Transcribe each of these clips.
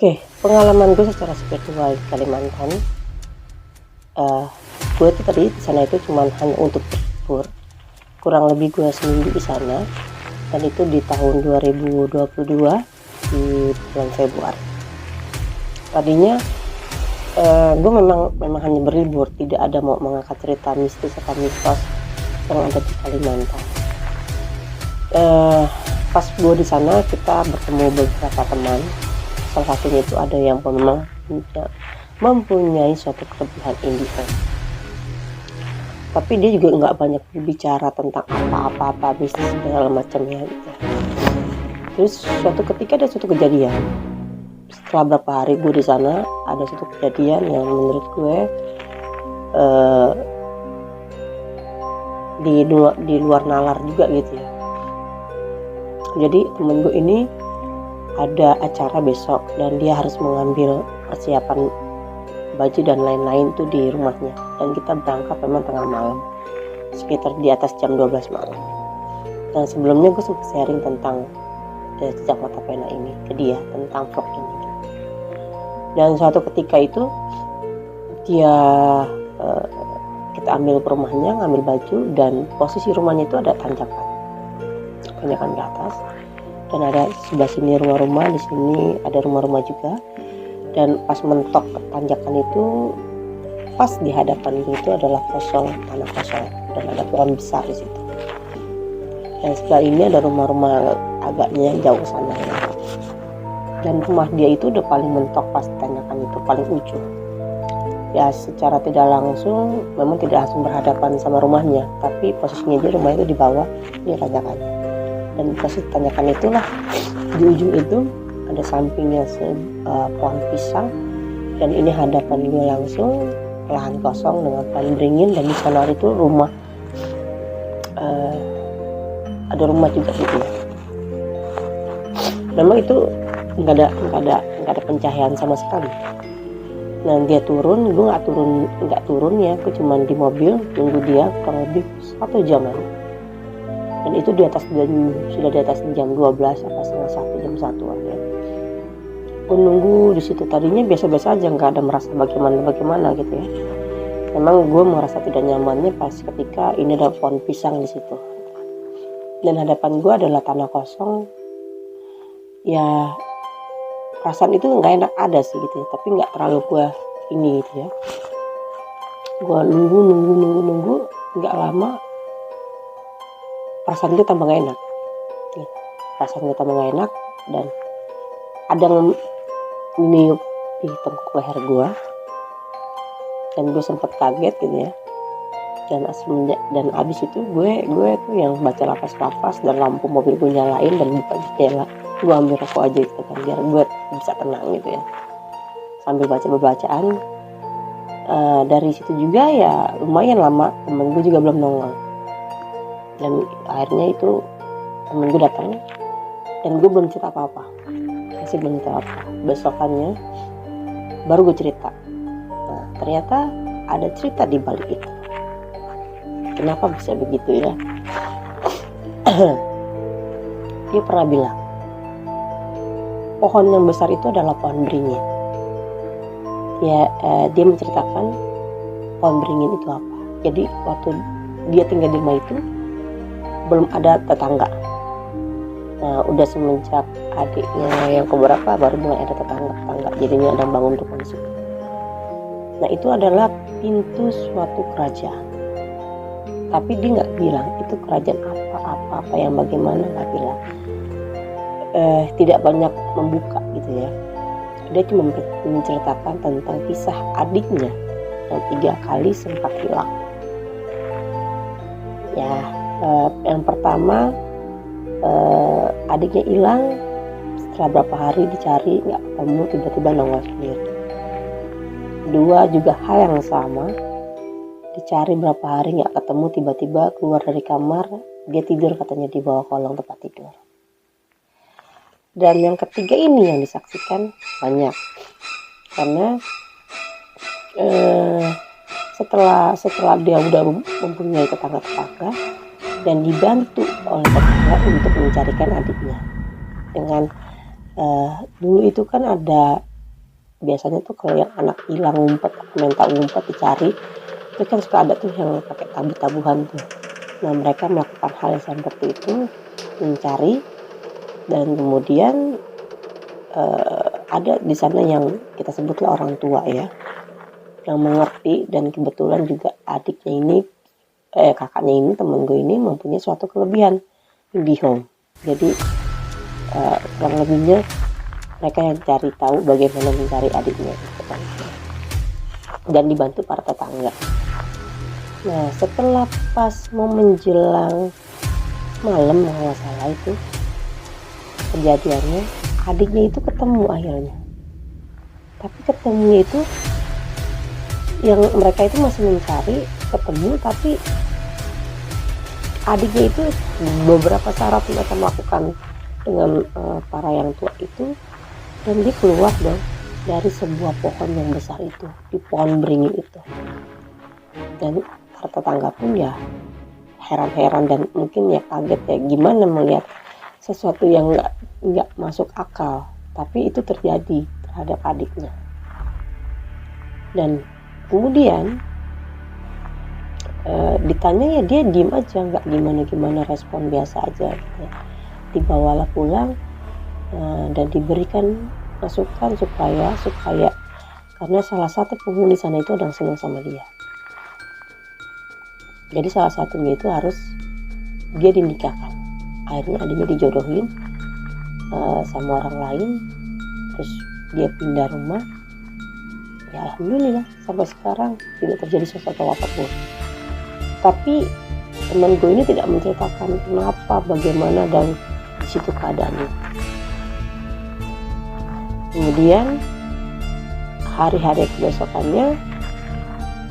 Oke, pengalaman gue secara spiritual di Kalimantan, gue tuh tadi di sana itu cuma hanya untuk berlibur, kurang lebih gue seminggu di sana, dan itu di tahun 2022 di bulan Februari. Tadinya gue memang hanya berlibur, tidak ada mau mengangkat cerita mistis atau mitos yang ada di Kalimantan. Pas gue di sana kita bertemu beberapa teman. Salah satunya itu ada yang memang mempunyai suatu kelebihan indigo, tapi dia juga nggak banyak berbicara tentang apa-apa bisnis segala macamnya gitu. Terus suatu ketika ada suatu kejadian, setelah berapa hari gue di sana, ada suatu kejadian yang menurut gue di luar nalar juga gitu ya. Jadi temen gue ini ada acara besok dan dia harus mengambil persiapan baju dan lain-lain tuh di rumahnya, dan kita berangkat memang tengah malam, sekitar di atas jam 12 malam. Dan sebelumnya gue sempat sharing tentang jejak mata pena ini ke dia, tentang vlog ini. Dan suatu ketika itu dia kita ambil ke rumahnya, ngambil baju, dan posisi rumahnya itu ada tanjakan ke atas, dan ada sebelah sini rumah-rumah, di sini ada rumah-rumah juga. Dan pas mentok ke tanjakan itu, pas di hadapan itu adalah tanah kosong, dan ada pohon besar di situ. Dan sebelah ini ada rumah-rumah agaknya jauh sana ya. Dan rumah dia itu udah paling mentok pas tanjakan itu, paling ujung. Ya secara tidak langsung, memang tidak langsung berhadapan sama rumahnya, tapi posisinya dia rumah itu di bawah, di tanjakannya. Dan posisi tanjakan itulah di ujung itu ada sampingnya pohon pisang, dan ini hadapan gue langsung lahan kosong dengan pohon beringin, dan di sana itu rumah ada rumah juga gitu ya. Memang itu nggak ada pencahayaan sama sekali. Nah dia turun, gue nggak turun ya, gue cuma di mobil tunggu dia kurang lebih 1 jam lalu. Dan itu sudah di atas jam 12 apa setengah 1, jam 1 ya. Gue nunggu di situ, tadinya biasa-biasa aja, nggak ada merasa bagaimana gitu ya. Memang gue merasa tidak nyamannya pas ketika ini ada pohon pisang di situ, dan hadapan gue adalah tanah kosong. Ya perasaan itu nggak enak ada sih gitu ya, tapi nggak terlalu gue ini gitu ya. Gue nunggu nggak lama, perasaan gue tambah gak enak dan ada meniup di tengkuk leher gue, dan gue sempat kaget gitu ya. Dan abis itu gue tuh yang baca lapas dan lampu mobil gue nyalain dan buka jendela, gue ambil rokok aja gitu kan, biar gue bisa tenang gitu ya, sambil baca bacaan. Dari situ juga ya lumayan lama, temen gue juga belum nongol. Dan akhirnya itu temen gue datang, dan gue belum cerita apa-apa, masih belum cerita apa. Besokannya baru gue cerita. Nah ternyata ada cerita di balik itu. Kenapa bisa begitu ya? Dia pernah bilang pohon yang besar itu adalah pohon beringin. Dia menceritakan pohon beringin itu apa. Jadi waktu dia tinggal di rumah itu belum ada tetangga. Nah udah semenjak adiknya yang keberapa baru mulai ada tetangga, jadinya ada bangun rumah di situ. Nah itu adalah pintu suatu kerajaan, tapi dia nggak bilang itu kerajaan apa yang bagaimana, nggak bilang. Tidak banyak membuka gitu ya. Dia cuma menceritakan tentang kisah adiknya yang 3 kali sempat hilang ya. Yang pertama adiknya hilang, setelah berapa hari dicari nggak ketemu, tiba-tiba nongol sendiri. 2 juga hal yang sama, dicari berapa hari nggak ketemu, tiba-tiba keluar dari kamar, dia tidur katanya di bawah kolong tempat tidur. Dan yang ketiga ini yang disaksikan banyak, karena setelah dia udah mempunyai tetangga dan dibantu oleh tetangga untuk mencarikan adiknya. Dengan dulu itu kan ada biasanya tuh kalau yang anak hilang ngumpet, minta ngumpet dicari, itu kan suka ada tuh yang pakai tabu-tabuhan tuh. Nah mereka melakukan hal yang seperti itu, mencari, dan kemudian ada di sana yang kita sebutlah orang tua ya, yang mengerti, dan kebetulan juga adiknya ini, kakaknya ini, temen gue ini mempunyai suatu kelebihan, IndiHome. Jadi kurang lebihnya mereka yang cari tahu bagaimana mencari adiknya gitu kan, dan dibantu para tetangga. Nah setelah pas mau menjelang malam kalau nggak salah itu kejadiannya, adiknya itu ketemu akhirnya. Tapi ketemunya itu yang mereka itu masih mencari, ketemu, tapi adiknya itu beberapa syarat mereka melakukan dengan para yang tua itu, dan dia keluar dong dari sebuah pohon yang besar itu, di pohon beringin itu. Dan para tetangga pun ya heran-heran dan mungkin ya kaget ya, gimana melihat sesuatu yang nggak masuk akal, tapi itu terjadi terhadap adiknya. Dan kemudian ditanya ya dia diem aja, nggak gimana respon biasa aja gitu. Dibawalah pulang dan diberikan masukan supaya karena salah satu penghuni sana itu sedang senang sama dia, jadi salah satunya itu harus dia dinikahkan. Akhirnya adiknya dijodohin sama orang lain, terus dia pindah rumah. Ya alhamdulillah sampai sekarang tidak terjadi sesuatu apapun. Tapi teman gue ini tidak menceritakan kenapa, bagaimana, dan di situ keadaannya. Kemudian hari-hari kebesokannya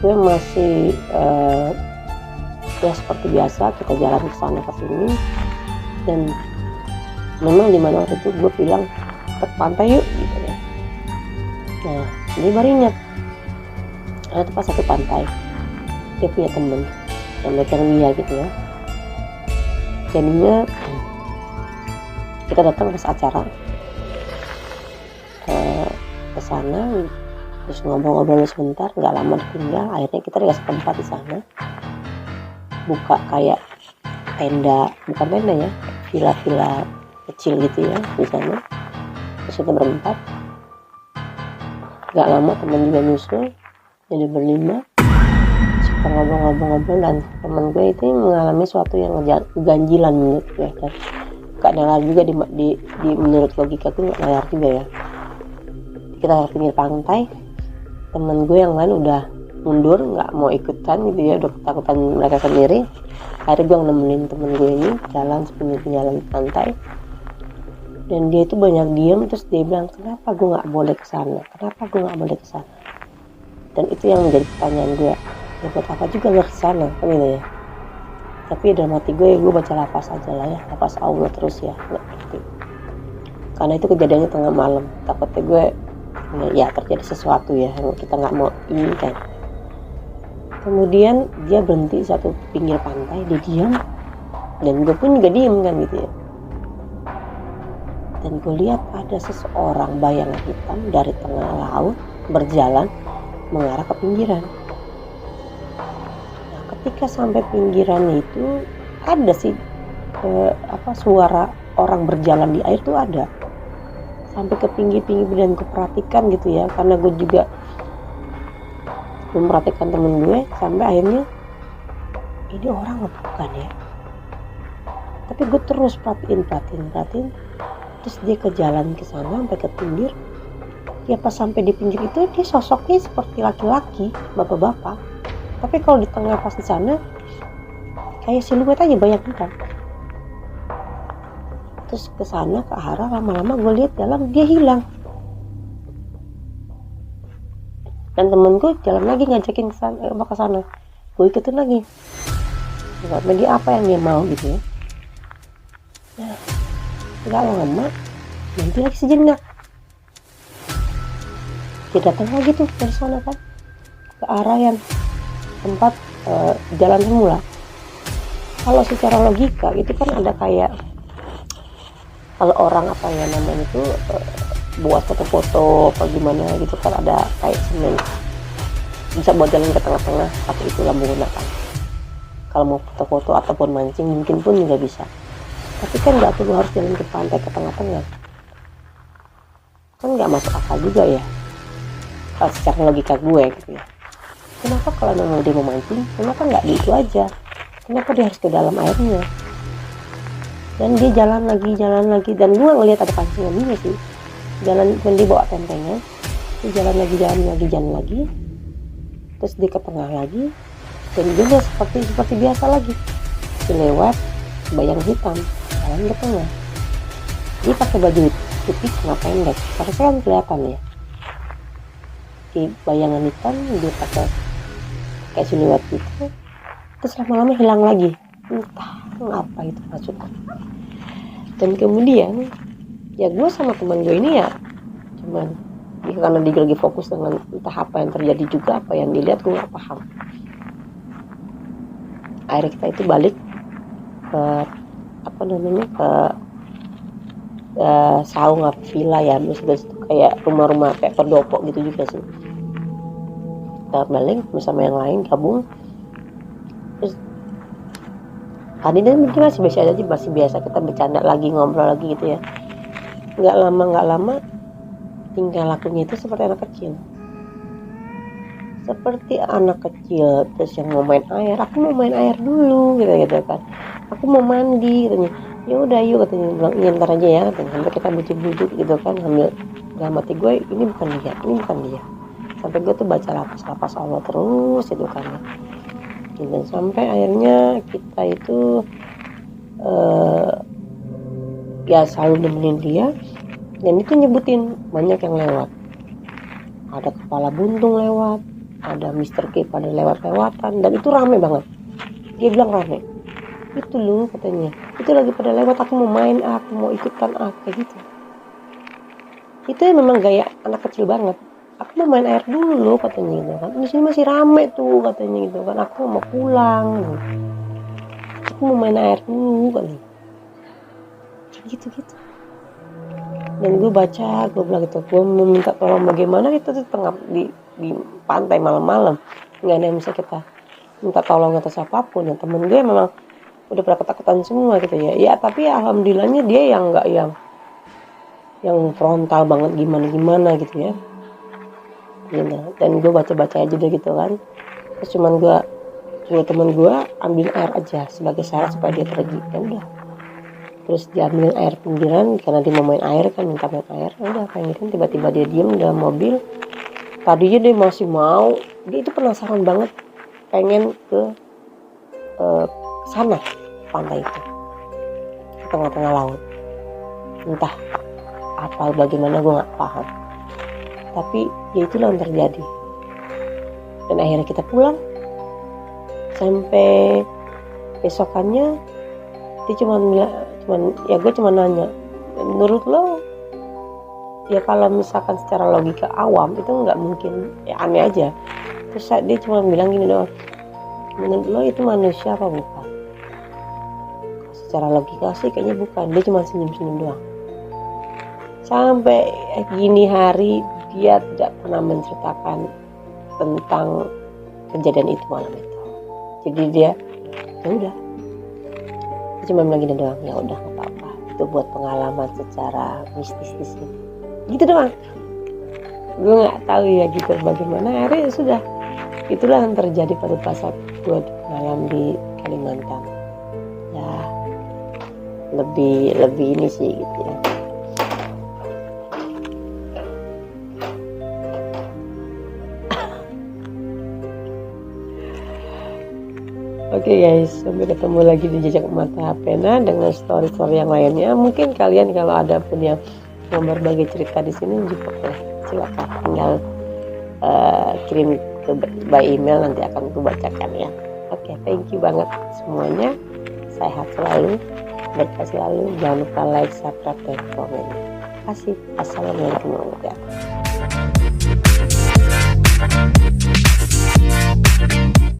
gue masih ya seperti biasa kita jalan ke sana ke sini, dan memang di mana waktu itu gue bilang ke pantai yuk gitu ya. Nah dia baru ingat ada tempat satu pantai, dia punya temen yang mereka Mia gitu ya. Jadinya kita datang ke acara ke sana, terus ngobrol-ngobrol sebentar, nggak lama ditinggal. Akhirnya kita dikasih tempat di sana, buka kayak tenda, bukan tenda ya, villa-villa kecil gitu ya di sana. Terus kita berempat, nggak lama temen juga nyusul, jadi berlima. Kita ngobrol-ngobrol, dan temen gue itu mengalami suatu yang ganjilan menurut gue, dan gak nalar juga di menurut logika gue gak nalar juga ya. Kita ke pinggir pantai, temen gue yang lain udah mundur, nggak mau ikutan gitu ya, udah ketakutan mereka sendiri. Akhirnya gue nemenin temen gue ini jalan sepinggir pantai, dan dia itu banyak diem. Terus dia bilang, kenapa gue nggak boleh kesana, kenapa gue nggak boleh kesana. Dan itu yang menjadi pertanyaan gue, ya buat apa juga nggak kesana kan gitu ya. Tapi dalam hati gue baca lafaz aja lah ya, lafaz Allah terus ya, nggak ngerti. Karena itu kejadiannya tengah malam, takutnya gue ya terjadi sesuatu ya yang kita nggak mau inginkan. Kemudian dia berhenti satu pinggir pantai, dia diam, dan gue pun juga diem kan gitu ya. Dan gue lihat ada seseorang bayangan hitam dari tengah laut berjalan mengarah ke pinggiran. Nah, ketika sampai pinggiran itu ada sih suara orang berjalan di air tuh ada. Sampai ke pinggir-pinggir, dan gue perhatikan gitu ya, karena gue juga memperhatikan temen gue, sampai akhirnya ini orang bukan ya. Tapi gue terus perhatiin. Terus dia ke jalan ke sana sampai ke pinggir. Ya pas sampai di pinggir itu dia sosoknya seperti laki-laki, bapak-bapak. Tapi kalau di tengah pas di sana kayak siluet aja, bayangkan. Terus ke sana ke arah, lama-lama gue lihat jalan dia hilang. Dan temen gue jalan lagi ngajakin ke sana. Gue ikutin lagi. Karena dia apa yang dia mau gitu ya. Nah, nggak lama nanti lagi sejenak dia datang lagi tuh dari sana kan, ke arah yang tempat jalan semula. Kalau secara logika itu kan ada kayak, kalau orang apa ya namanya itu buat foto-foto apa gimana gitu kan, ada kayak semen bisa buat jalan ke tengah-tengah, pakai itulah menggunakan. Kalau mau foto-foto ataupun mancing mungkin pun juga bisa, tapi kan nggak perlu harus jalan ke pantai ke tengah-tengah, kan nggak masuk akal juga ya secara logika gue gitu ya. Kenapa kalau memang dia mau mancing, kenapa nggak di itu aja, kenapa dia harus ke dalam airnya? Dan dia jalan lagi, dan gue ngeliat ada pancingan juga sih, jalan, dan dia bawa tentengan, dia jalan lagi, terus dia ke tengah lagi, dan juga seperti biasa lagi, dia lewat bayang hitam jalan ke tengah, dia pakai baju putih celana pendek, harusnya kan kelihatan ya di bayangan hitam, dia pakai kayak siluet gitu, terus lama-lama hilang lagi, entah apa itu maksudnya. Dan kemudian ya gue sama teman gue ini ya cuman ya, karena dia lagi fokus dengan entah apa yang terjadi juga, apa yang dilihat gue nggak paham. Akhirnya kita itu balik ke apa namanya, ke saung apa villa ya, maksudnya kayak rumah-rumah kayak pendopo gitu juga sih. Kita balik bersama yang lain gabung, terus tadi dan mungkin masih biasa kita bercanda lagi, ngobrol lagi gitu ya. Nggak lama tingkah lakunya itu seperti anak kecil, terus yang mau main air, aku mau main air dulu gitu kan, aku mau mandi katanya. Ya udah yuk katanya, bilang iya ntar aja ya katanya, sampai kita bujuk-bujuk gitu kan, sambil dalam hati gue ini bukan dia, sampai gue tuh baca lapas Allah terus itu kan. Dan sampai akhirnya kita itu ya selalu nemenin dia, dan itu nyebutin banyak yang lewat, ada kepala buntung lewat, ada Mr. K pada lewat-lewatan, dan itu rame banget. Dia bilang rame, itu loh katanya, itu lagi pada lewat, aku mau main, aku mau ikutan kayak gitu. Itu memang gaya anak kecil banget, aku mau main air dulu loh katanya gitu kan, di sini masih rame tuh katanya gitu kan, aku mau pulang, aku mau main air dulu katanya gitu. Dan gue bilang gitu, gue meminta tolong bagaimana, itu tuh tengah di pantai malam-malam, nggak ada yang bisa kita minta tolong atau siapapun. Dan temen gue memang udah pada ketakutan semua gitu ya, tapi alhamdulillahnya dia yang nggak yang frontal banget gimana gitu ya. Dan gue baca aja deh gitu kan, terus cuman gue suruh temen gue ambil air aja sebagai syarat supaya dia pergi, ya udah. Terus dia ambil air pinggiran karena dia mau main air kan, minta main air, udah pengen. Tiba-tiba dia diem dalam mobil. Tadinya dia masih mau, dia itu penasaran banget pengen ke sana, pantai itu di tengah-tengah laut, entah apa bagaimana gue nggak paham, tapi ya itulah yang terjadi. Dan akhirnya kita pulang, sampai besokannya dia gue cuma nanya, menurut lo ya kalau misalkan secara logika awam itu nggak mungkin, ya aneh aja. Terus dia cuma bilang gini doang, menurut lo itu manusia apa bukan? Secara logika sih kayaknya bukan. Dia cuma senyum-senyum doang. Sampai gini hari dia tidak pernah menceritakan tentang kejadian itu malam itu. Jadi dia ya udah, dia cuma bilang gini doang, ya udah nggak apa-apa, itu buat pengalaman secara mistis di sini, gitu doang. Gue nggak tahu ya gitu bagaimana. Akhirnya sudah, itulah yang terjadi pada pas gue malam di Kalimantan. Ya lebih ini sih gitu ya. Oke guys, sampai ketemu lagi di Jejak Mata Pena dengan story-story yang lainnya. Mungkin kalian kalau ada pun yang mau berbagi cerita di sini juga boleh, silakan tinggal kirim by email, nanti akan gue bacakan ya. Oke, thank you banget semuanya. Sehat selalu, berkah selalu. Jangan lupa like, subscribe, dan komen. Terima kasih. Assalamualaikum warahmatullahi wabarakatuh.